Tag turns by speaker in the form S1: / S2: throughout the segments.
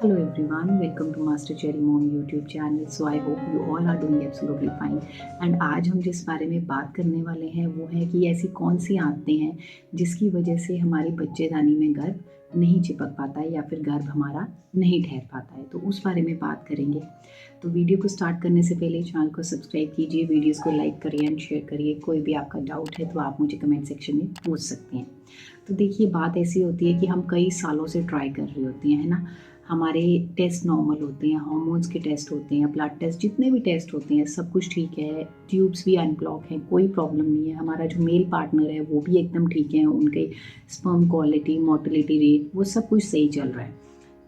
S1: Hello everyone, welcome to Master Cherry Mom YouTube channel. So I hope you all are doing absolutely fine. And आज हम जिस बारे में बात करने वाले हैं वो है कि ऐसी कौन सी आदतें हैं जिसकी वजह से हमारी बच्चेदानी में गर्भ नहीं चिपक पाता है या फिर गर्भ हमारा नहीं ठहर पाता है, तो उस बारे में बात करेंगे। तो वीडियो को स्टार्ट करने से पहले चैनल को सब्सक्राइब कीजिए, वीडियोस को लाइक करिए एंड शेयर करिए। कोई भी आपका डाउट है तो आप मुझे कमेंट सेक्शन में पूछ सकते हैं। तो देखिए, बात ऐसी होती है कि हम कई सालों से ट्राई कर रही होती हैं, है ना। हमारे टेस्ट नॉर्मल होते हैं, हार्मोन्स के टेस्ट होते हैं, ब्लड टेस्ट, जितने भी टेस्ट होते हैं सब कुछ ठीक है, ट्यूब्स भी अनब्लॉक हैं, कोई प्रॉब्लम नहीं है। हमारा जो मेल पार्टनर है वो भी एकदम ठीक है, उनके स्पर्म क्वालिटी, मोटिलिटी रेट, वो सब कुछ सही चल रहा है।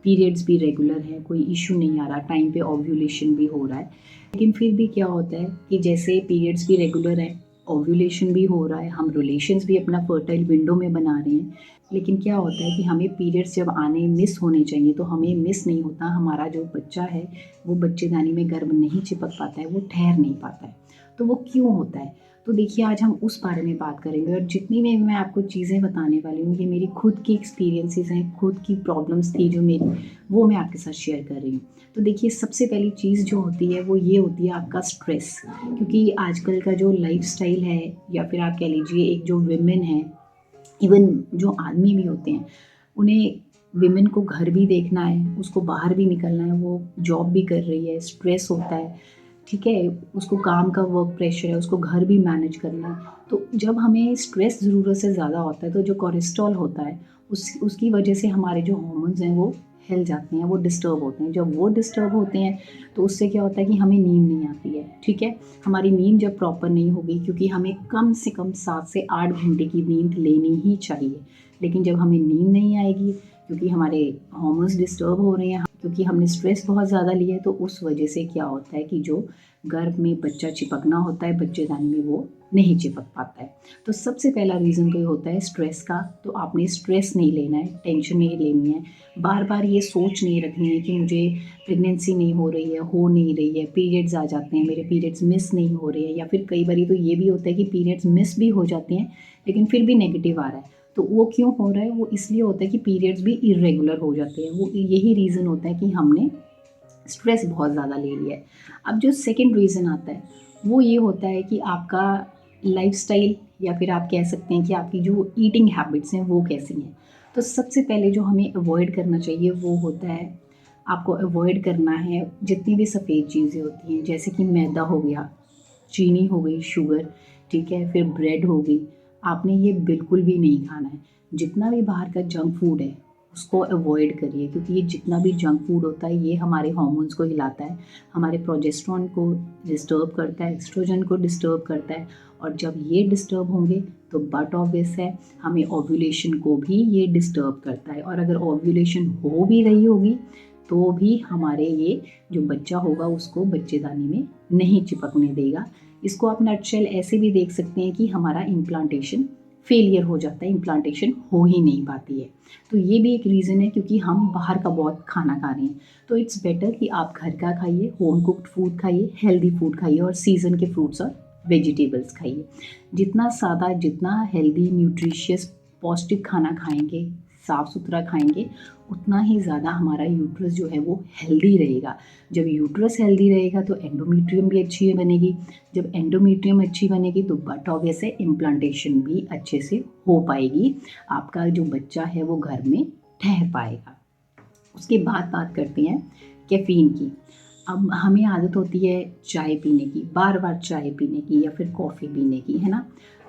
S1: पीरियड्स भी रेगुलर है, कोई इशू नहीं आ रहा, टाइम पे ओव्यूलेशन भी हो रहा है। लेकिन फिर भी क्या होता है कि जैसे पीरियड्स भी रेगुलर है, ओव्यूलेशन भी हो रहा है, हम रिलेशंस भी अपना फर्टाइल विंडो में बना रहे हैं, लेकिन क्या होता है कि हमें पीरियड्स जब आने मिस होने चाहिए तो हमें मिस नहीं होता। हमारा जो बच्चा है वो बच्चेदानी में गर्भ नहीं चिपक पाता है, वो ठहर नहीं पाता है। तो वो क्यों होता है? तो देखिए, आज हम उस बारे में बात करेंगे। और जितनी भी मैं आपको चीज़ें बताने वाली हूँ, ये मेरी खुद की एक्सपीरियंसेस हैं, खुद की प्रॉब्लम्स थी जो मेरी, वो मैं आपके साथ शेयर कर रही हूँ। तो देखिए, सबसे पहली चीज़ जो होती है वो ये होती है आपका स्ट्रेस। क्योंकि आजकल का जो लाइफस्टाइल है, या फिर आप कह लीजिए एक जो विमेन है, इवन जो आदमी भी होते हैं, उन्हें, विमेन को घर भी देखना है, उसको बाहर भी निकलना है, वो जॉब भी कर रही है, स्ट्रेस होता है, ठीक है, उसको काम का वर्क प्रेशर है, उसको घर भी मैनेज करना है। तो जब हमें स्ट्रेस ज़रूरत से ज़्यादा होता है तो जो कोलेस्ट्रॉल होता है उसकी वजह से हमारे जो हार्मोन्स हैं वो हिल जाते हैं, वो डिस्टर्ब होते हैं। जब वो डिस्टर्ब होते हैं तो उससे क्या होता है कि हमें नींद नहीं आती है, ठीक है। हमारी नींद जब प्रॉपर नहीं होगी, क्योंकि हमें कम से कम 7 से 8 घंटे की नींद लेनी ही चाहिए, लेकिन जब हमें नींद नहीं आएगी क्योंकि हमारे हार्मोन्स डिस्टर्ब हो रहे हैं, क्योंकि हमने स्ट्रेस बहुत ज़्यादा लिया है, तो उस वजह से क्या होता है कि जो गर्भ में बच्चा चिपकना होता है बच्चेदानी में, वो नहीं चिपक पाता है। तो सबसे पहला रीज़न तो ये होता है स्ट्रेस का। तो आपने स्ट्रेस नहीं लेना है, टेंशन नहीं लेनी है, बार बार ये सोच नहीं रखनी है कि मुझे प्रेगनेंसी नहीं हो रही है, हो नहीं रही है, पीरियड्स आ जाते हैं, मेरे पीरियड्स मिस नहीं हो रहे हैं, या फिर कई बार तो ये भी होता है कि पीरियड्स मिस भी हो जाते हैं लेकिन फिर भी नेगेटिव आ रहा है। तो वो क्यों हो रहा है? वो इसलिए होता है कि पीरियड्स भी इरेगुलर हो जाते हैं। वो यही रीज़न होता है कि हमने स्ट्रेस बहुत ज़्यादा ले लिया है। अब जो सेकंड रीज़न आता है वो ये होता है कि आपका लाइफ़स्टाइल, या फिर आप कह सकते हैं कि आपकी जो ईटिंग हैबिट्स हैं वो कैसी हैं। तो सबसे पहले जो हमें अवॉइड करना चाहिए वो होता है, आपको अवॉइड करना है जितनी भी सफ़ेद चीज़ें होती हैं, जैसे कि मैदा हो गया, चीनी हो गई, शुगर, ठीक है, फिर ब्रेड हो गई, आपने ये बिल्कुल भी नहीं खाना है। जितना भी बाहर का जंक फूड है उसको अवॉइड करिए, क्योंकि ये जितना भी जंक फूड होता है ये हमारे हार्मोन्स को हिलाता है, हमारे प्रोजेस्टेरॉन को डिस्टर्ब करता है, एस्ट्रोजन को डिस्टर्ब करता है। और जब ये डिस्टर्ब होंगे तो बट ऑब्वियस है हमें ओव्यूलेशन को भी ये डिस्टर्ब करता है। और अगर ओव्यूलेशन हो भी रही होगी तो भी हमारे ये जो बच्चा होगा उसको बच्चेदानी में नहीं चिपकने देगा। इसको आप नटशेल ऐसे भी देख सकते हैं कि हमारा इम्प्लांटेशन फेलियर हो जाता है, इम्प्लांटेशन हो ही नहीं पाती है। तो ये भी एक रीज़न है, क्योंकि हम बाहर का बहुत खाना खा रहे हैं। तो इट्स बेटर कि आप घर का खाइए, होम कुक्ड फूड खाइए, हेल्दी फूड खाइए, और सीज़न के फ्रूट्स और वेजिटेबल्स खाइए। जितना सादा, जितना हेल्दी, न्यूट्रिशियस, पौष्टिक खाना खाएंगे, साफ़ सुथरा खाएंगे, उतना ही ज़्यादा हमारा यूट्रस जो है वो हेल्दी रहेगा। जब यूट्रस हेल्दी रहेगा तो एंडोमेट्रियम भी अच्छी बनेगी। जब एंडोमेट्रियम अच्छी बनेगी तो बट ऑब्वियस है इम्प्लांटेशन भी अच्छे से हो पाएगी, आपका जो बच्चा है वो घर में ठहर पाएगा। उसके बाद बात करते हैं कैफ़ीन की। अब हमें आदत होती है चाय पीने की, बार बार चाय पीने की, या फिर कॉफ़ी पीने की, है ना।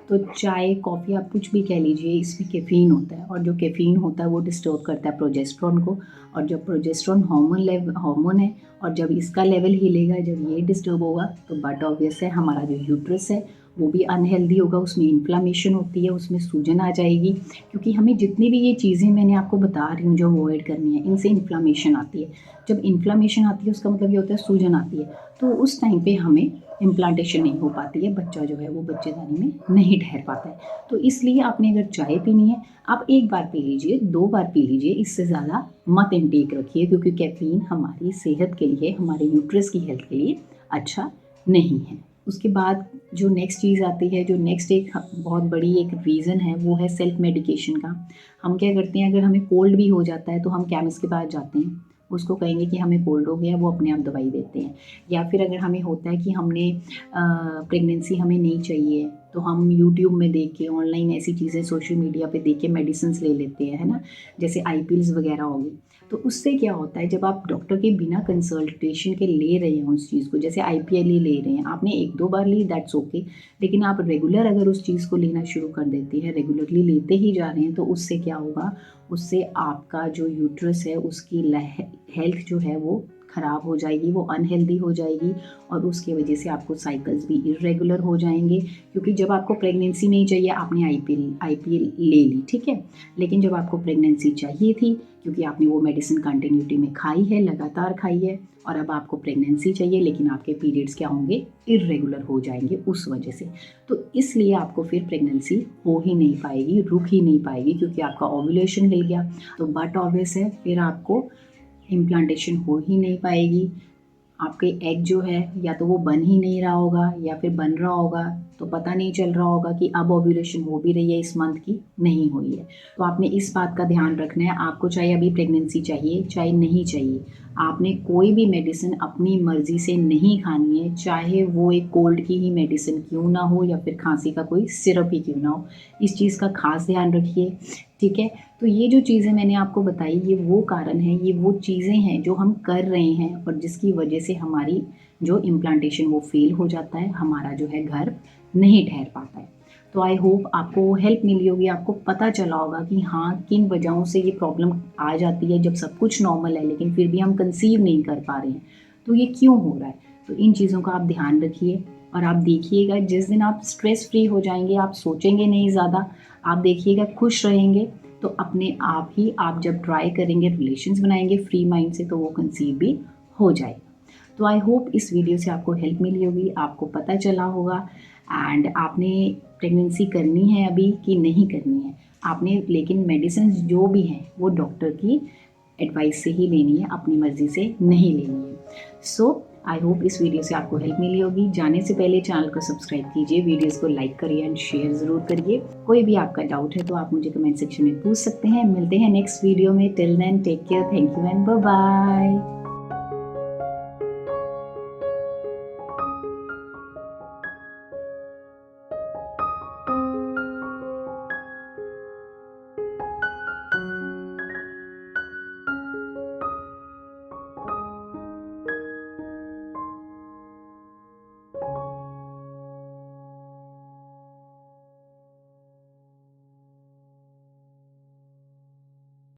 S1: तो चाय, कॉफ़ी, आप कुछ भी कह लीजिए, इसमें कैफ़ीन होता है, और जो कैफ़ीन होता है वो डिस्टर्ब करता है प्रोजेस्टेरॉन को। और जब प्रोजेस्टेरॉन हार्मोन है, और जब इसका लेवल हिलेगा, जब ये डिस्टर्ब होगा, तो बट ऑब्वियस है हमारा जो यूट्रस है वो भी अनहेल्दी होगा, उसमें इन्फ्लामेशन होती है, उसमें सूजन आ जाएगी। क्योंकि हमें जितनी भी ये चीज़ें मैंने आपको बता रही हूँ जो अवॉइड करनी है, इनसे इन्फ्लामेशन आती है। जब इन्फ्लामेशन आती है उसका मतलब ये होता है सूजन आती है, तो उस टाइम पे हमें इम्प्लांटेशन नहीं हो पाती है, बच्चा जो है वो बच्चेदानी में नहीं ठहर पाता है। तो इसलिए आपने अगर चाय पीनी है, आप 1 बार पी लीजिए, 2 बार पी लीजिए, इससे ज़्यादा मत इनटेक रखिए, क्योंकि कैफ़ीन हमारी सेहत के लिए, हमारे यूट्रस की हेल्थ के लिए अच्छा नहीं है। उसके बाद जो नेक्स्ट चीज़ आती है, जो नेक्स्ट एक बहुत बड़ी एक रीज़न है, वो है सेल्फ मेडिकेशन का। हम क्या करते हैं, अगर हमें कोल्ड भी हो जाता है तो हम केमिस्ट के पास जाते हैं, उसको कहेंगे कि हमें कोल्ड हो गया, वो अपने आप दवाई देते हैं। या फिर अगर हमें होता है कि हमने प्रेगनेंसी हमें नहीं चाहिए, तो हम यूट्यूब में देख के, ऑनलाइन ऐसी चीज़ें सोशल मीडिया पे देख के मेडिसिन्स ले लेते हैं, है ना? जैसे आई पिल्स वगैरह हो गई। तो उससे क्या होता है, जब आप डॉक्टर के बिना कंसल्टेशन के ले रहे हैं उस चीज़ को, जैसे आईपीएल ही ले रहे हैं, आपने 1-2 बार ली दैट्स ओके, लेकिन आप रेगुलर अगर उस चीज़ को लेना शुरू कर देते हैं, रेगुलरली लेते ही जा रहे हैं, तो उससे क्या होगा, उससे आपका जो यूट्रस है उसकी हेल्थ जो है वो ख़राब हो जाएगी, वो अनहेल्दी हो जाएगी, और उसकी वजह से आपको साइकिल्स भी इर्रेगुलर हो जाएंगे। क्योंकि जब आपको प्रेगनेंसी नहीं चाहिए, आपने आईपीएल ले ली, ठीक है, लेकिन जब आपको प्रेगनेंसी चाहिए थी, क्योंकि आपने वो मेडिसिन कंटिन्यूटी में खाई है, लगातार खाई है, और अब आपको प्रेगनेंसी चाहिए, लेकिन आपके पीरियड्स क्या होंगे, इर्रेगुलर हो जाएंगे उस वजह से। तो इसलिए आपको फिर प्रेगनेंसी हो ही नहीं पाएगी, रुक ही नहीं पाएगी, क्योंकि आपका ओव्यूलेशन हिल गया। तो बट ऑब्वियस है, फिर आपको इम्प्लांटेशन हो ही नहीं पाएगी। आपके एग जो है, या तो वो बन ही नहीं रहा होगा, या फिर बन रहा होगा तो पता नहीं चल रहा होगा कि अब ओव्यूलेशन हो भी रही है इस मंथ की, नहीं हुई है। तो आपने इस बात का ध्यान रखना है, आपको चाहे अभी प्रेगनेंसी चाहिए चाहे नहीं चाहिए, आपने कोई भी मेडिसिन अपनी मर्जी से नहीं खानी है, चाहे वो एक कोल्ड की ही मेडिसिन क्यों ना हो, या फिर खांसी का कोई सिरप ही क्यों ना हो। इस चीज़ का खास ध्यान रखिए, ठीक है। तो ये जो चीज़ें मैंने आपको बताई, ये वो कारण है, ये वो चीज़ें हैं जो हम कर रहे हैं, और जिसकी वजह से हमारी जो इम्प्लांटेशन वो फेल हो जाता है, हमारा जो है घर नहीं ठहर पाता है। तो आई होप आपको हेल्प मिली होगी, आपको पता चला होगा कि हाँ, किन वजहों से ये प्रॉब्लम आ जाती है, जब सब कुछ नॉर्मल है लेकिन फिर भी हम कंसीव नहीं कर पा रहे हैं, तो ये क्यों हो रहा है। तो इन चीज़ों का आप ध्यान रखिए, और आप देखिएगा जिस दिन आप स्ट्रेस फ्री हो जाएंगे, आप सोचेंगे नहीं ज़्यादा, आप देखिएगा खुश रहेंगे, तो अपने आप ही आप जब ट्राई करेंगे, रिलेशंस बनाएंगे फ्री माइंड से, तो वो कंसीव भी हो जाएगा। तो आई होप इस वीडियो से आपको हेल्प मिली होगी, आपको पता चला होगा, एंड आपने प्रेगनेंसी करनी है अभी कि नहीं करनी है आपने, लेकिन मेडिसिन जो भी हैं वो डॉक्टर की एडवाइस से ही लेनी है, अपनी मर्ज़ी से नहीं लेनी है। सो आई होप इस वीडियो से आपको हेल्प मिली होगी। जाने से पहले चैनल को सब्सक्राइब कीजिए, वीडियोस को लाइक करिए एंड शेयर ज़रूर करिए। कोई भी आपका डाउट है तो आप मुझे कमेंट सेक्शन में पूछ सकते हैं। मिलते हैं नेक्स्ट वीडियो में। Till then take care, thank you and bye bye.